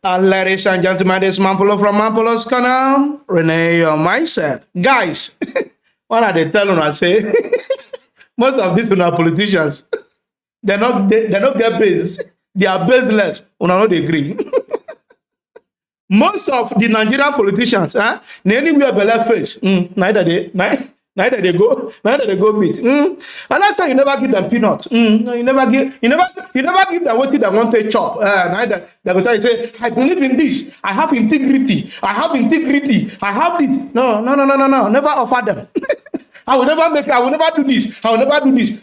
Ladies and gentlemen, this is Mampolo from Mampolo's Canal. Renee your mindset. Guys, what are they telling us? Say, most of these are politicians. They not get base. They are baseless. We not agree. Most of the Nigerian politicians, anywhere below face, neither they go meet. And that's why you never give them peanuts. No, you never give them what they want to chop. Neither they go tell you say, I believe in this. I have integrity. I have this. No. Never offer them. I will never do this.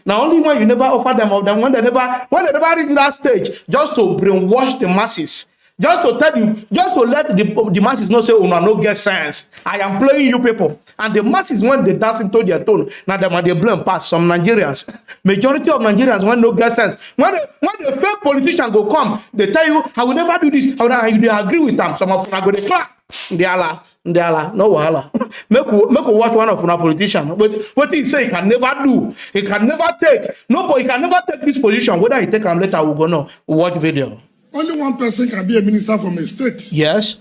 Now only when you never offer them of them when they never reach that stage, just to brainwash the masses. Just to tell you, just to let the masses know, say, oh, no get sense. I am playing you people. And the masses, when they dance into their tone, now they blame past some Nigerians. Majority of Nigerians, when no get sense. When the fake politician go come, they tell you, I will never do this. They agree with them. Some of them go, they clap. Ndiala, no wahala. Make watch one of our politicians. What he say he can never do. He can never take. Nobody can never take this position. Whether he take him later, we'll go no. Watch video. Only one person can be a minister from a state. Yes.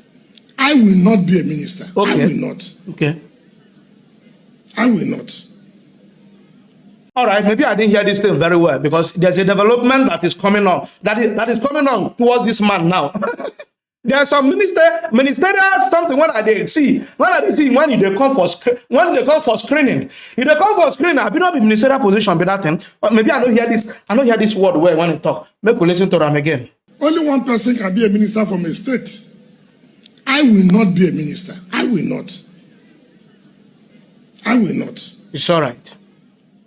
I will not be a minister. Okay. I will not. Okay. I will not. All right, maybe I didn't hear this thing very well because there's a development that is coming on. That is coming on towards this man now. There's some ministerial something when they see when they come for screening. If they come for screening, I be not be ministerial position be that thing. Maybe I don't hear this word where when you talk. Make we listen to them again. Only one person can be a minister from a state. I will not be a minister. I will not. I will not. It's all right.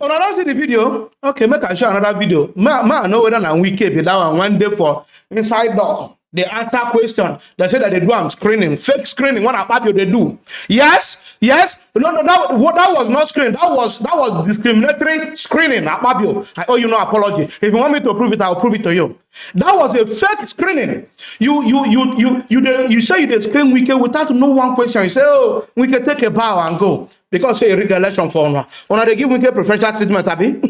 Oh, I don't see the video. Okay, make I show another video. I know whether I'm Wike be that one day for inside dog. They answer question. They say that they do screening, fake screening. What about you they do? Yes. No, that was not screening. That was discriminatory screening. Ababio. I owe you no apology. If you want me to prove it, I'll prove it to you. That was a fake screening. You say you screen Wike without no one question. You say, oh, we can take a bow and go. Because say election for honor. When they give Wike preferential treatment, abi?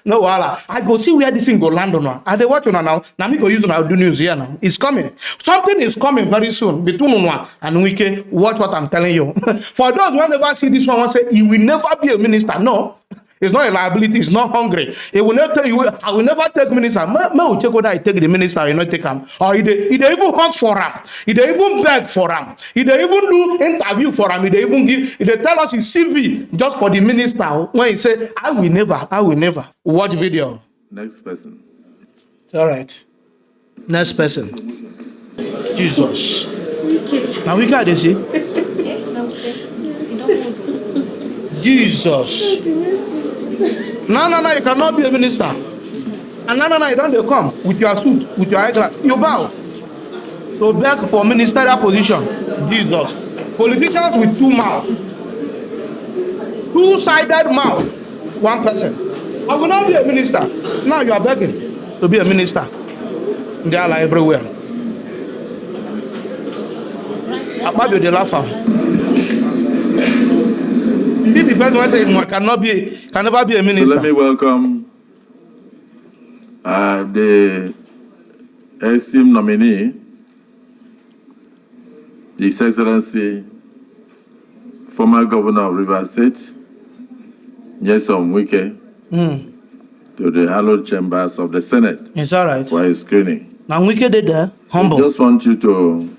No, wala. I go see where this thing go land on now. And they watch on now. Now me go use on do news here now. It's coming. Something is coming very soon between Unwa and Wike. Watch what I'm telling you. For those who never see this one say he will never be a minister. No. It's not a liability. It's not hungry. It will not tell you, I will never take minister. Me will check whether I take the minister, you not take him. Or he even hunt for him. He even beg for him. He even do interview for him. He even give, he tell us his CV just for the minister. When he say, I will never. Watch video. Next person. All right. Next person. Jesus. Now we got this, see? Jesus. No, you cannot be a minister. And no, you don't come with your suit, with your eyeglass. You bow to beg for ministerial position. Jesus. Politicians with two mouths. Two-sided mouth. One person. I will not be a minister. Now you are begging to be a minister. They are like everywhere. About the laugh. The person say can never be a minister. So let me welcome the esteemed nominee, His Excellency, former Governor of Rivers State, Nyesom Wike, to the hallowed chambers of the Senate. It's all right. For his screening. Now Wike did that. Humble. I just want you to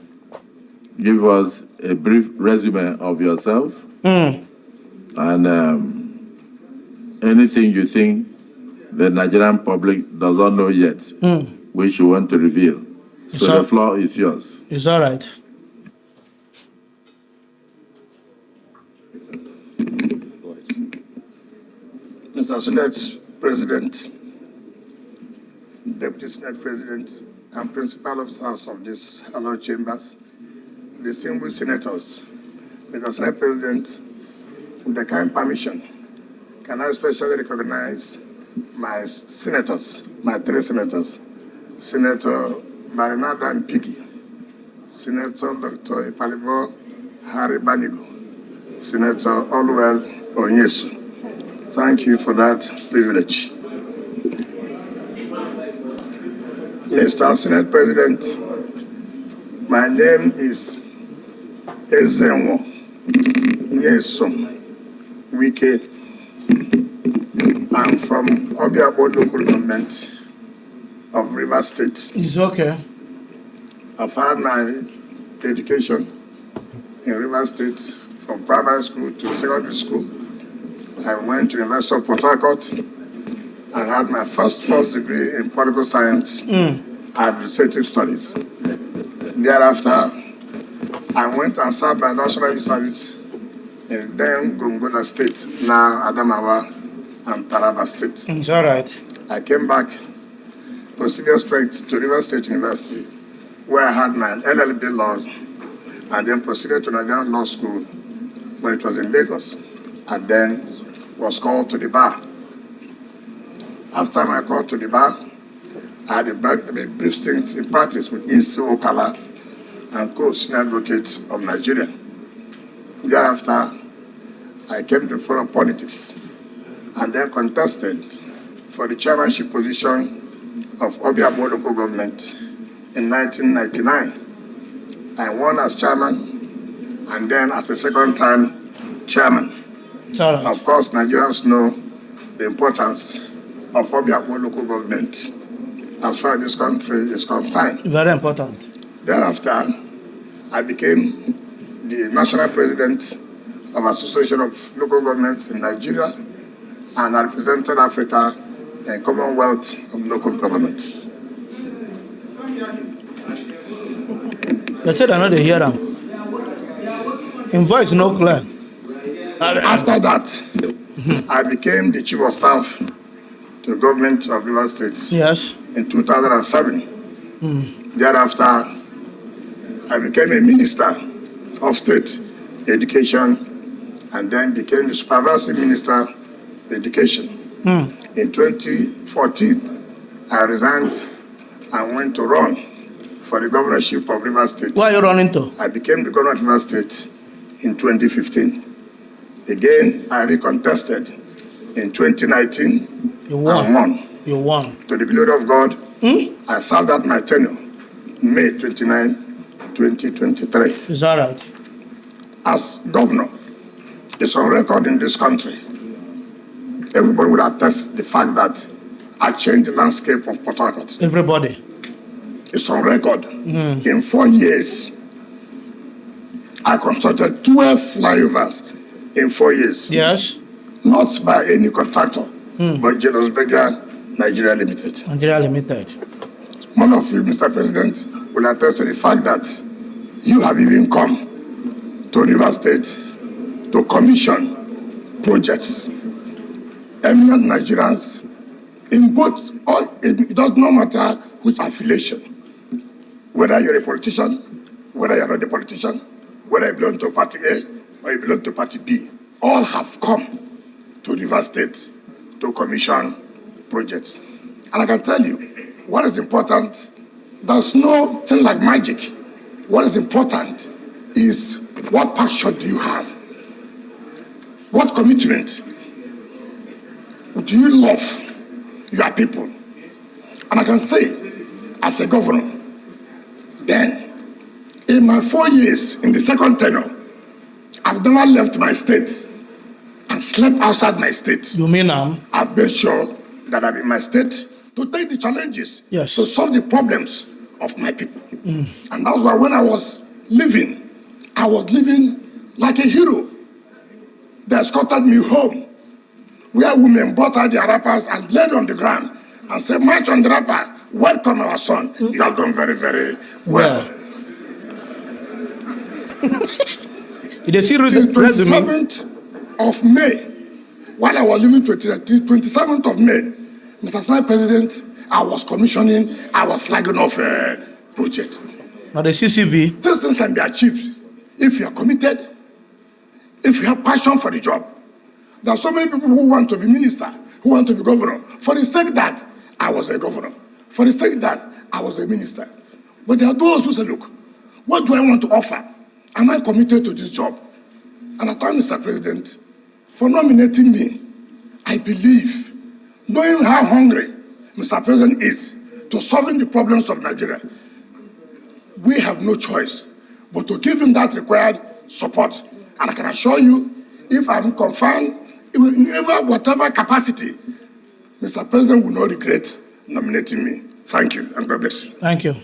give us a brief resume of yourself. And anything you think the Nigerian public does not know yet, which you want to reveal. So the floor is yours. It's all right. Mr. Senate President, Deputy Senate President, and Principal Officers of this hallowed chambers, distinguished senators, Mr. Senate President, with the kind permission, can I especially recognize my senators, my three senators, Senator Barinada Mpigi, Senator Dr. Ipalibo Harry Banigo, Senator Oluwel Onyesu. Thank you for that privilege. Mr. Senate President, My name is Ezenwo Nyesom Wike. I'm from Obiabo local government of Rivers State. It's okay. I've had my education in Rivers State from primary school to secondary school. I went to University of Port Harcourt. I had my first degree in political science and administrative studies. Thereafter, I went and served my national youth service in then Gongola State, now Adamawa and Taraba State. It's all right. I came back, proceeded straight to Rivers State University, where I had my LLB law, and then proceeded to Nigerian Law School when it was in Lagos, and then was called to the bar. After my call to the bar, I had a brief stint in practice with E.C. Okala and co-senior advocate of Nigeria. Thereafter, I came to follow politics and then contested for the chairmanship position of Obiabo local government in 1999. I won as chairman and then as a second time chairman. Right. Of course, Nigerians know the importance of Obiabo local government as far as this country is concerned. Very important. Thereafter, I became the national president of Association of Local Governments in Nigeria, and I represented Africa in Commonwealth of Local Government. They said I know they hear them. In voice no clear. After that, I became the chief of staff to the government of Rivers State Yes. in 2007. Thereafter, I became a minister of state education and then became the supervisory minister for education. In 2014, I resigned and went to run for the governorship of Rivers State. Where are you running to? I became the governor of Rivers State in 2015. Again, I recontested in 2019 You won. and won. You won. To the glory of God, I served out my tenure May 29, 2023. It's all right. As governor, it's on record in this country. Everybody will attest the fact that I changed the landscape of Port Harcourt. Everybody. It's on record. In 4 years, I constructed 12 flyovers in 4 years. Yes. Not by any contractor, but Jealous Beggar Nigeria Limited. Nigeria Limited. One of you, Mr. President, will attest to the fact that you have even come to Rivers State to commission projects. Eminent Nigerians in both, it does not matter which affiliation, whether you're a politician, whether you're not a politician, whether you belong to Party A or you belong to Party B, all have come to Rivers State to commission projects. And I can tell you, what is important, there's no thing like magic. What is important is what passion do you have? What commitment do you love your people? And I can say, as a governor, then, in my 4 years in the second tenure, I've never left my state and slept outside my state. You mean I've made sure that I'm in my state to take the challenges, Yes. to solve the problems of my people. And that's why when I was living like a hero. They escorted me home, where women brought out their wrappers and laid on the ground and said, "March on the wrapper, welcome our son. You have done very, very well." They see Till 27th of May, while I was living 27th of May, Mr. Senate President, I was commissioning, I was flagging off a project. Now the CCV. This thing can be achieved if you are committed, if you have passion for the job. There are so many people who want to be minister, who want to be governor, for the sake that I was a governor, for the sake that I was a minister. But there are those who say, look, what do I want to offer? Am I committed to this job? And I thank Mr. President for nominating me. I believe, knowing how hungry Mr. President is to solving the problems of Nigeria, we have no choice but to give him that required support. And I can assure you, if I'm confirmed, in whatever capacity, Mr. President will not regret nominating me. Thank you, and God bless you. Thank you.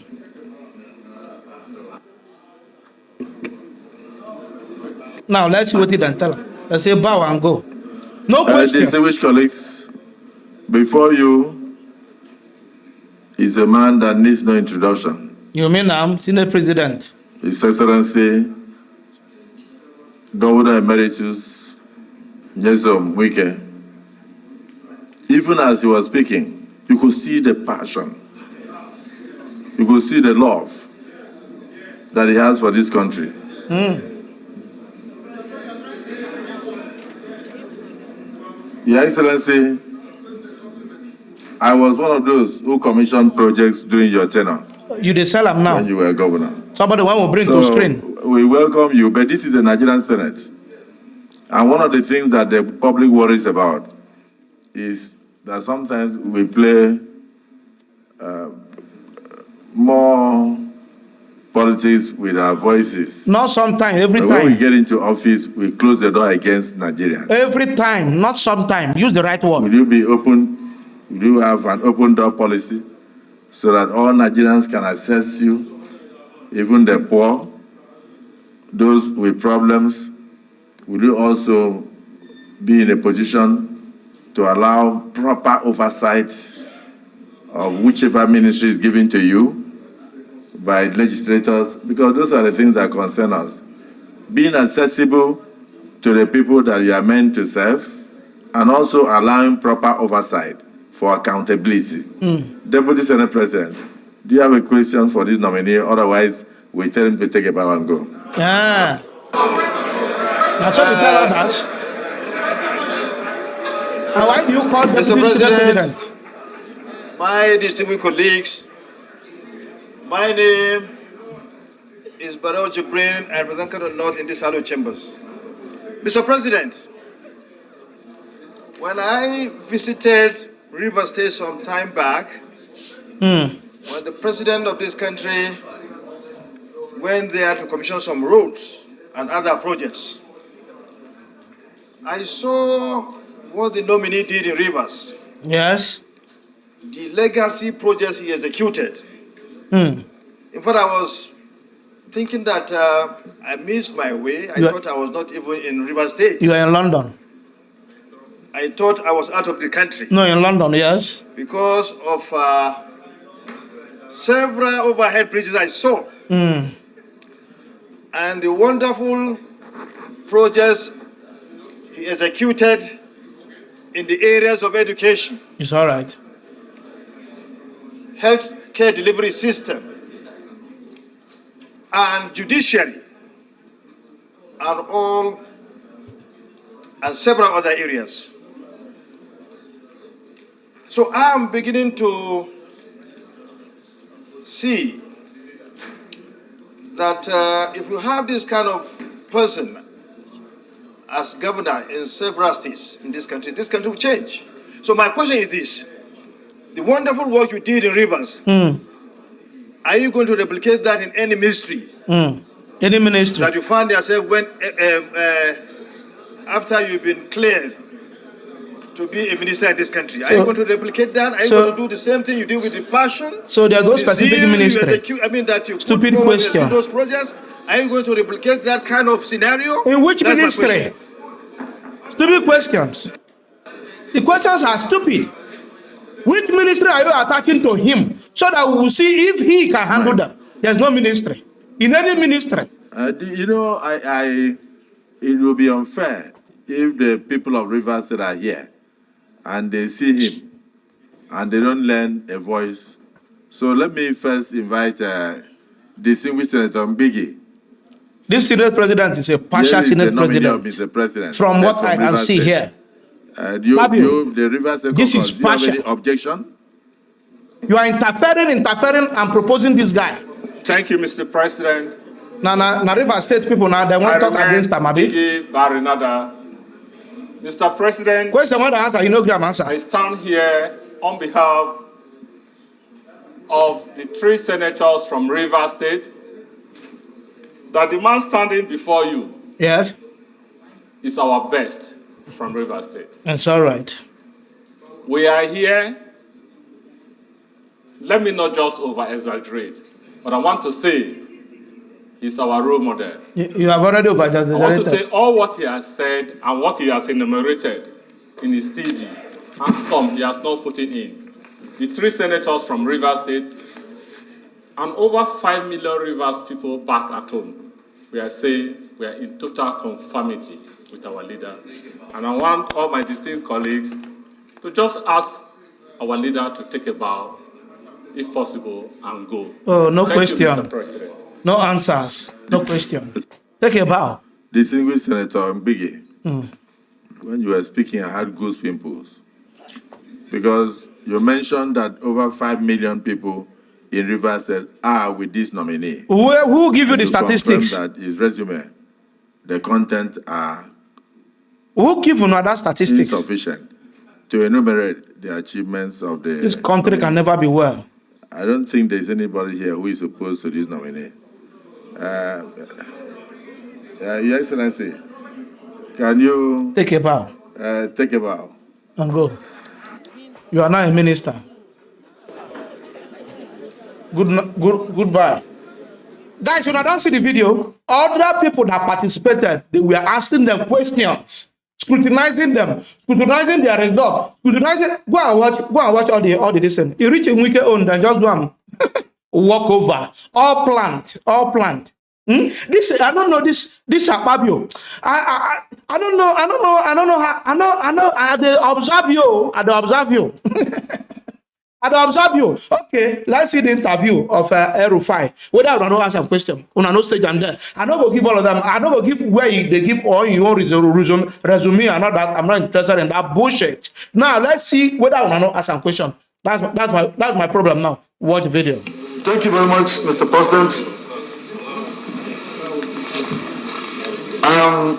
Now, let's see what he then tell her. Let's say bow and go. No question. Distinguished colleagues, before you is a man that needs no introduction. You mean I'm Senate President? His Excellency, Governor Emeritus, Nyesom Wike. Even as he was speaking, you could see the passion. You could see the love that he has for this country. Your Excellency, I was one of those who commissioned projects during your tenure. You dey sell them now. When you were governor. Somebody will bring to screen. We welcome you, but this is the Nigerian Senate. And one of the things that the public worries about is that sometimes we play more politics with our voices. Not sometimes, every But time. when we get into office, we close the door against Nigerians. Every time, not sometime. Use the right word. Will you be open? Will you have an open door policy so that all Nigerians can access you, even the poor, those with problems? Will you also be in a position to allow proper oversight of whichever ministry is given to you by legislators? Because those are the things that concern us. Being accessible to the people that you are meant to serve, and also allowing proper oversight for accountability. Deputy Senate President, do you have a question for this nominee? Otherwise, we tell him to take a bow and go. Yeah. That's what you tell others. And why do you call Deputy Senate President? My distinguished colleagues, my name is Barel Jibrin. I represent the North in this Hallowed Chambers. Mr. President, when I visited River State some time back, when the president of this country went there to commission some roads and other projects, I saw what the nominee did in Rivers. Yes. The legacy projects he executed. In fact, I was thinking that I missed my way. I thought I was not even in River State. You are in London. I thought I was out of the country. No, in London, yes. Because of several overhead bridges I saw. And the wonderful projects he executed in the areas of education. It's all right. Health care delivery system, and judiciary, and several other areas. So I'm beginning to see that if you have this kind of person as governor in several states in this country will change. So my question is this: the wonderful work you did in Rivers, are you going to replicate that in any ministry? Any ministry? That you find yourself when, after you've been cleared to be a minister in this country? Are you going to replicate that? Are you going to do the same thing you did with the passion? So there's no specific ministry. That you Stupid put forward question. those projects. Are you going to replicate that kind of scenario? In which That's my ministry? question. Stupid questions. The questions are stupid. Which ministry are you attaching to him so that we will see if he can handle them? There's no ministry. In any ministry. It will be unfair if the people of Rivers that are here and they see him and they don't lend a voice. So let me first invite distinguished Senator Mbigi. This Senate President is a partial Senate President. From what I can see here. The Rivers this is do you have partial. any objection? You are interfering and proposing this guy. Thank you, Mr. President. Now, River State people now, they want to talk against Tamabi. Mr. President, Question want to answer, you know, Graham answer. I stand here on behalf of the 3 senators from River State that the man standing before you Yes. is our best from River State. That's all right. We are here. Let me not just over-exaggerate, but I want to say he's our role model. You have already I want to over-exaggerated. say all what he has said and what he has enumerated in his CV, and some he has not put it in. The 3 senators from River State and over 5 million Rivers people back at home. We are saying we are in total conformity with our leader. And I want all my distinct colleagues to just ask our leader to take a bow, if possible, and go. Oh, no Thank question. you, Mr. President. No answers. No question. Take a bow. Distinguished Senator Mbigi, when you were speaking, I had goose pimples. Because you mentioned that over 5 million people in Rivers State are with this nominee. Who give you the To confirm statistics? that his resume, the content are Who give you that statistics? insufficient to enumerate the achievements of the This country nominee. can never be well. I don't think there's anybody here who is opposed to this nominee. Your Excellency, can you Take a bow take a bow? and go. You are now a minister. Goodbye. Guys, when I don't see the video, other people that participated, they were asking them questions, scrutinizing them, scrutinizing their results, scrutinizing. Go and watch all the listen. You reach a Wike own, then just go and walk over. All plant. This I don't know this Akpabio. I don't know how I dey observe you. I dey observe you. Okay, let's see the interview of Erufai. Whether I don't ask some question, una no stage and there. I no go give all of them. I no go give where they give all your own resume and all that. I'm not interested in that bullshit. Now let's see whether una no ask some question. That's my problem now. Watch the video. Thank you very much, Mr. President. I am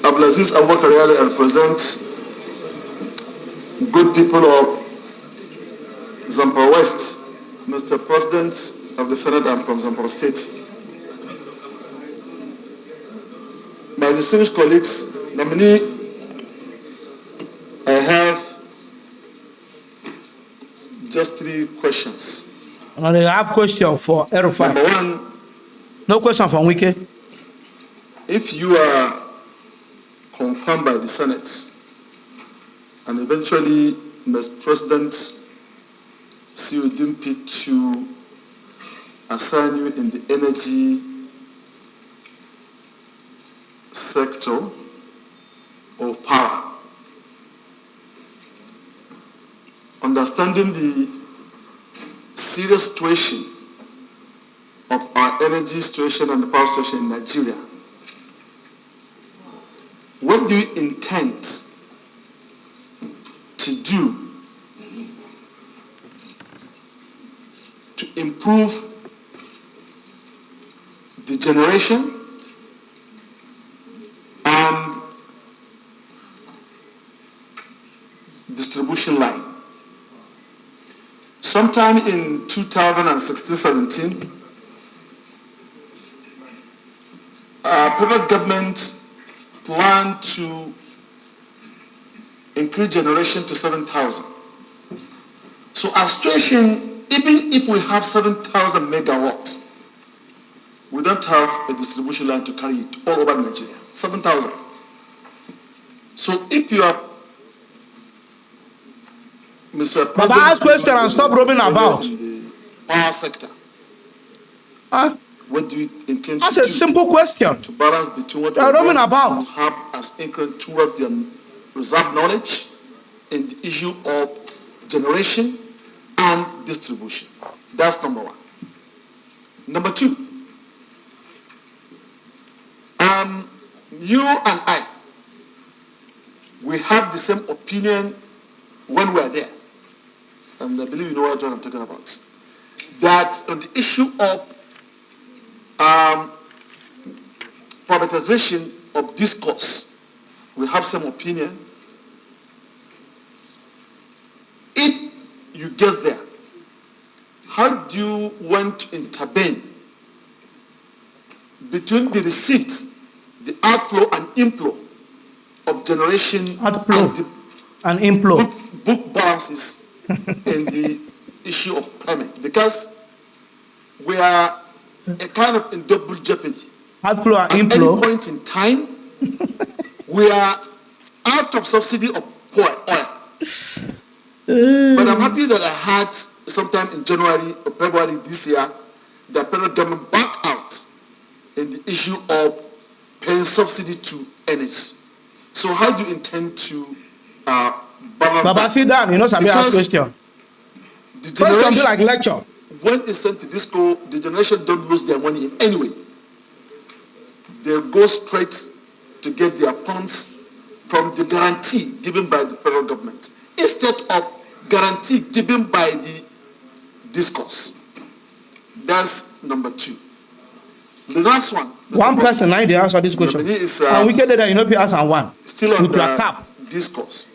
Abdulaziz Abubakar. I represent good people of Zamfara West. Mr. President of the Senate, I'm from Zamfara State. My distinguished colleagues, nominee, I have just 3 questions. And I have question for Erufai. Number 1, No question from Wike. if you are confirmed by the Senate and eventually Mr. President see you deem fit to assign you in the energy sector of power, understanding the serious situation of our energy situation and the power situation in Nigeria, what do you intend to do to improve the generation and distribution line? Sometime in 2016-17, our federal government planned to increase generation to 7,000. So our situation, even if we have 7,000 megawatts, we don't have a distribution line to carry it all over Nigeria. 7,000. So if you are Mr. President, Baba, ask question and stop roaming about. in the power sector, Huh? what do you intend That's to a do simple question. to balance between what You are roaming about. you have as increment towards your reserve knowledge in the issue of generation and distribution? That's number 1. Number 2, you and I, we have the same opinion when we are there, and I believe you know what I'm talking about, that on the issue of privatization of discourse, we have some opinion. If you get there, how do you want to intervene between the receipts, the outflow and inflow of generation Outflow and the and inflow. book balances in the issue of payment, because we are a kind of in double jeopardy. Outflow and At inflow. any point in time, we are out of subsidy of oil. But I'm happy that I had sometime in January or February this year, the federal government back out in the issue of paying subsidy to energy. So how do you intend to balance Baba, that? sit down. You know, Sabi ask Because question. the Question be generation, like lecture. when it's sent to disco, the generation don't lose their money in any way. They go straight to get their funds from the guarantee given by the federal government, instead of guarantee given by the discourse. That's number two. The last one. One person now they answer this question. Is, and we get that you know if you ask and one. still on with your the cap. discourse.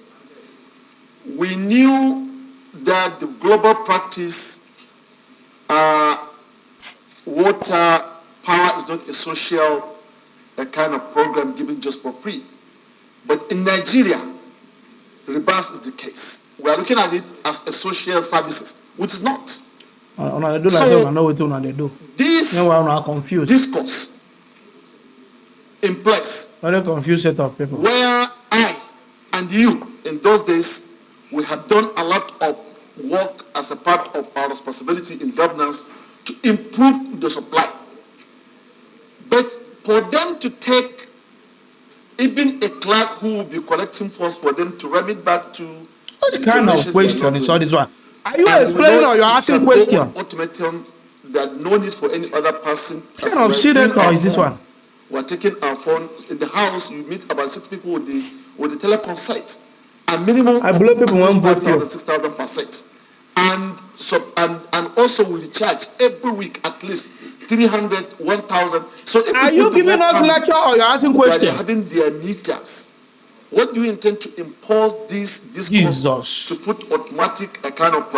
We knew that the global practice, water power is not a social kind of program given just for free. But in Nigeria, reverse is the case. We are looking at it as a social services, which is not. They do like So, them, I know what they do. This No one are confused. discourse in place, Very confused set of people. where I and you in those days, we have done a lot of work as a part of our responsibility in governance to improve the supply. But for them to take even a clerk who will be collecting funds for them to remit back to What the kind of generation question is all this one? Are you and we explaining know or you're it asking can go question? on ultimatum that no need for any other person. What kind of senator is this one? We're taking our phone in the house. You meet about 6 people with the telecom site. A minimum I believe people won't vote you. 5,000, 6,000 per set. And also we charge every week at least 300, 1,000. So if Are people you do giving not us come, lecture or you're asking that question? they're having their meters. What do you intend to impose this course Jesus. to put automatic a kind of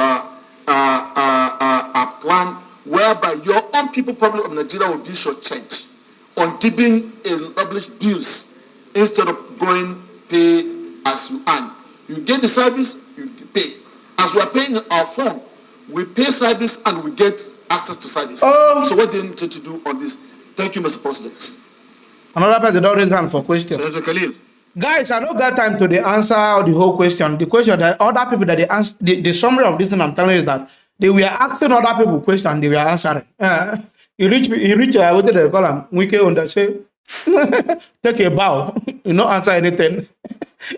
a plan whereby your own people probably of Nigeria will be shortchanged on giving established bills instead of going pay as you earn. You get the service, you pay. As we are paying our phone, we pay service and we get access to service. So what do you intend to do on this? Thank you, Mr. President. Another person don't raise hand for question. Senator Khalil. Guys, I don't got time to the answer the whole question. The question that other people that they answer, the summary of this thing I'm telling you is that they were asking other people question, they were answering. He reached what did they call him? Wike on the say, take a bow. You not answer anything.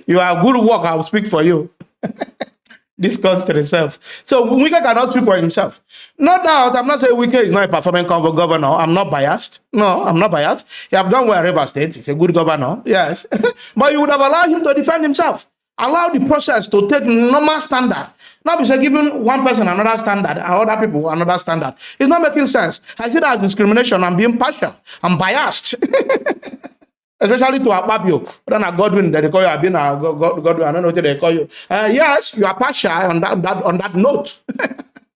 You are good work, I will speak for you. This country itself. So Wike cannot speak for himself. No doubt, I'm not saying Wike is not a performing governor. I'm not biased. No, I'm not biased. He have done well River State. He's a good governor. Yes. But you would have allowed him to defend himself. Allow the process to take normal standard. Not because giving one person another standard and other people another standard. It's not making sense. I see that as discrimination. I'm being partial. I'm biased. Especially to Akpabio. Then a Godwin that they call you, I've been a Godwin, I don't know what they call you. Yes, you are partial on that note.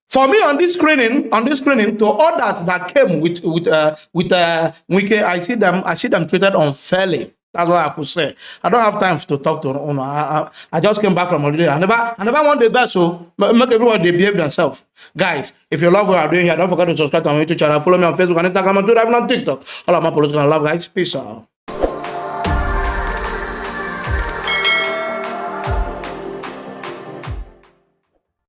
For me, on this screening, to others that came with Wike, I see them treated unfairly. That's what I could say. I don't have time to talk to Ono. I just came back from holiday. I never want the best, so make everyone they behave themselves. Guys, if you love what I'm doing here, don't forget to subscribe to my YouTube channel. Follow me on Facebook and Instagram and Twitter, even on TikTok. All of my political love, guys. Peace out.